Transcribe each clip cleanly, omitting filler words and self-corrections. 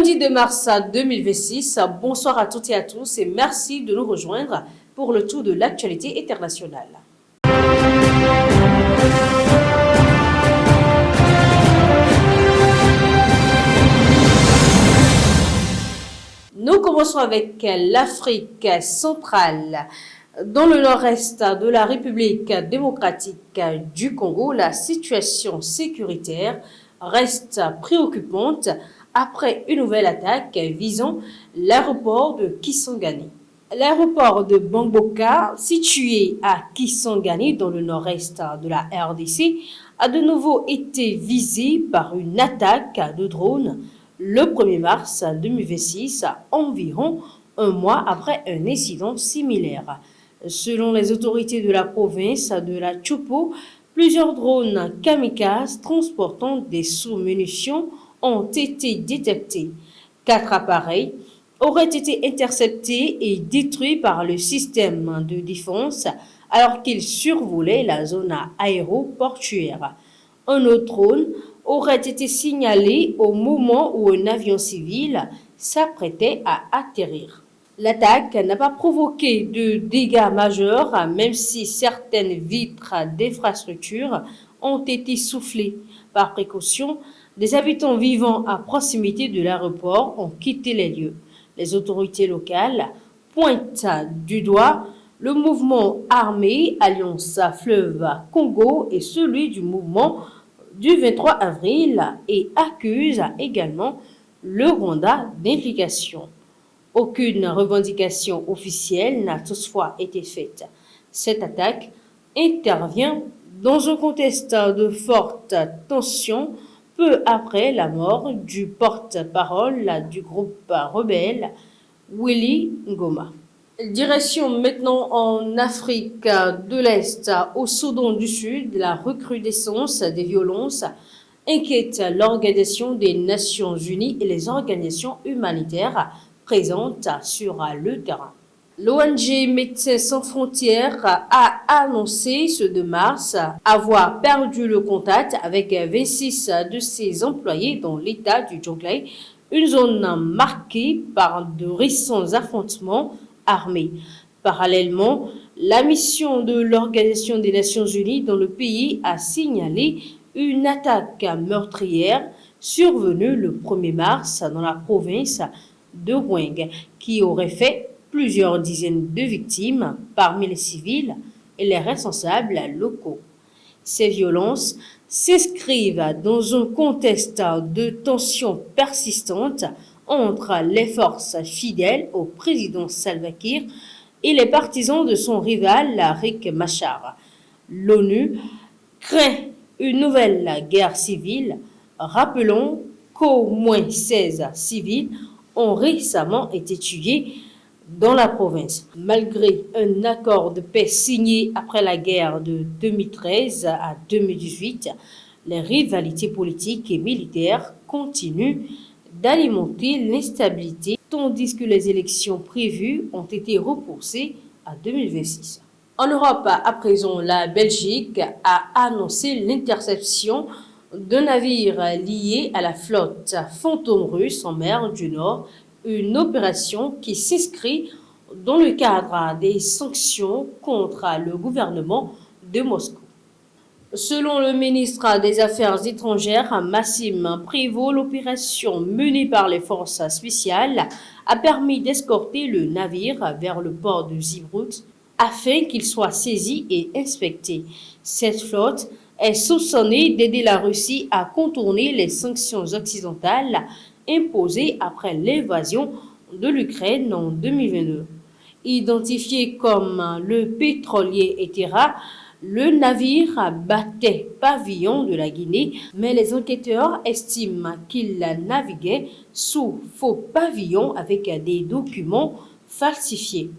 Lundi 2 mars 2026, bonsoir à toutes et à tous et merci de nous rejoindre pour le tour de l'actualité internationale. Nous commençons avec l'Afrique centrale. Dans le nord-est de la République démocratique du Congo, la situation sécuritaire reste préoccupante après une nouvelle attaque visant l'aéroport de Kisangani. L'aéroport de Bamboka, situé à Kisangani dans le nord-est de la RDC, a de nouveau été visé par une attaque de drone le 1er mars 2026, environ un mois après un incident similaire. Selon les autorités de la province de la Chopo, plusieurs drones kamikazes transportant des sous-munitions ont été détectés. 4 appareils auraient été interceptés et détruits par le système de défense alors qu'ils survolaient la zone aéroportuaire. Un autre drone aurait été signalé au moment où un avion civil s'apprêtait à atterrir. L'attaque n'a pas provoqué de dégâts majeurs, même si certaines vitres d'infrastructures ont été soufflées. Par précaution, des habitants vivant à proximité de l'aéroport ont quitté les lieux. Les autorités locales pointent du doigt le mouvement armé Alliance Fleuve Congo et celui du mouvement du 23 avril et accusent également le Rwanda d'implication. Aucune revendication officielle n'a toutefois été faite. Cette attaque intervient dans un contexte de forte tension peu après la mort du porte-parole du groupe rebelle Willy Ngoma. Direction maintenant en Afrique de l'Est, au Soudan du Sud, la recrudescence des violences inquiète l'Organisation des Nations Unies et les organisations humanitaires présentes sur le terrain. L'ONG Médecins sans frontières a annoncé ce 2 mars avoir perdu le contact avec 26 de ses employés dans l'état du Jonglei, une zone marquée par de récents affrontements armés. Parallèlement, la mission de l'Organisation des Nations Unies dans le pays a signalé une attaque meurtrière survenue le 1er mars dans la province de Houeng, qui aurait fait plusieurs dizaines de victimes parmi les civils et les responsables locaux. Ces violences s'inscrivent dans un contexte de tensions persistantes entre les forces fidèles au président Salva Kiir et les partisans de son rival Riek Machar. L'ONU craint une nouvelle guerre civile. Rappelons qu'au moins 16 civils ont récemment été tués dans la province. Malgré un accord de paix signé après la guerre de 2013 à 2018, les rivalités politiques et militaires continuent d'alimenter l'instabilité, tandis que les élections prévues ont été repoussées à 2026. En Europe, à présent, la Belgique a annoncé l'interception d'un navire lié à la flotte fantôme russe en mer du Nord, une opération qui s'inscrit dans le cadre des sanctions contre le gouvernement de Moscou. Selon le ministre des Affaires étrangères, Maxime Prévost, l'opération menée par les forces spéciales a permis d'escorter le navire vers le port de Zeebrugge afin qu'il soit saisi et inspecté. Cette flotte est soupçonnée d'aider la Russie à contourner les sanctions occidentales imposées après l'invasion de l'Ukraine en 2022. Identifié comme le pétrolier Etera, le navire battait pavillon de la Guinée, mais les enquêteurs estiment qu'il naviguait sous faux pavillon avec des documents falsifiés.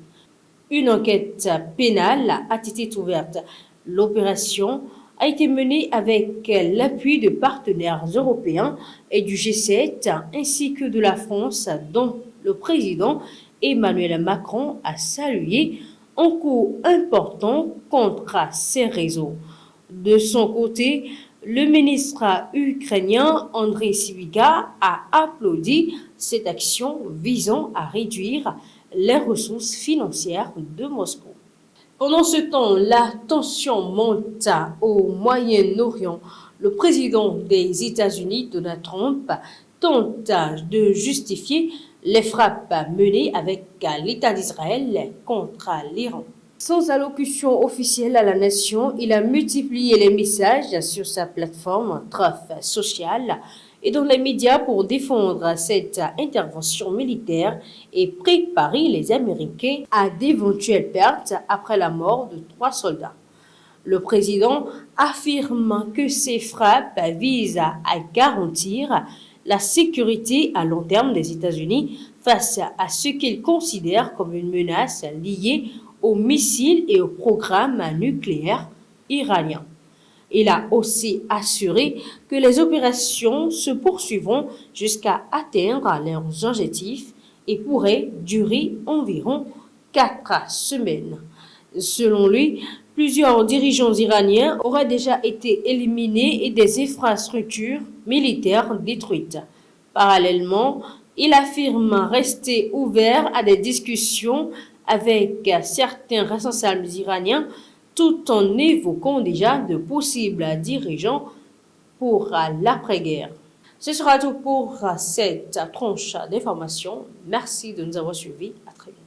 Une enquête pénale a été ouverte. L'opération a été menée avec l'appui de partenaires européens et du G7 ainsi que de la France, dont le président Emmanuel Macron a salué un coup important contre ces réseaux. De son côté, le ministre ukrainien Andriy Sybiga a applaudi cette action visant à réduire les ressources financières de Moscou. Pendant ce temps, la tension monte au Moyen-Orient. Le président des États-Unis, Donald Trump, tente de justifier les frappes menées avec l'État d'Israël contre l'Iran. Sans allocution officielle à la nation, il a multiplié les messages sur sa plateforme Truth Social et dans les médias pour défendre cette intervention militaire et préparer les Américains à d'éventuelles pertes après la mort de 3 soldats. Le président affirme que ces frappes visent à garantir la sécurité à long terme des États-Unis face à ce qu'il considère comme une menace liée aux missiles et au programme nucléaire iranien. Il a aussi assuré que les opérations se poursuivront jusqu'à atteindre leurs objectifs et pourraient durer environ 4 semaines. Selon lui, plusieurs dirigeants iraniens auraient déjà été éliminés et des infrastructures militaires détruites. Parallèlement, il affirme rester ouvert à des discussions avec certains responsables iraniens tout en évoquant déjà de possibles dirigeants pour l'après-guerre. Ce sera tout pour cette tranche d'information. Merci de nous avoir suivis. À très bientôt.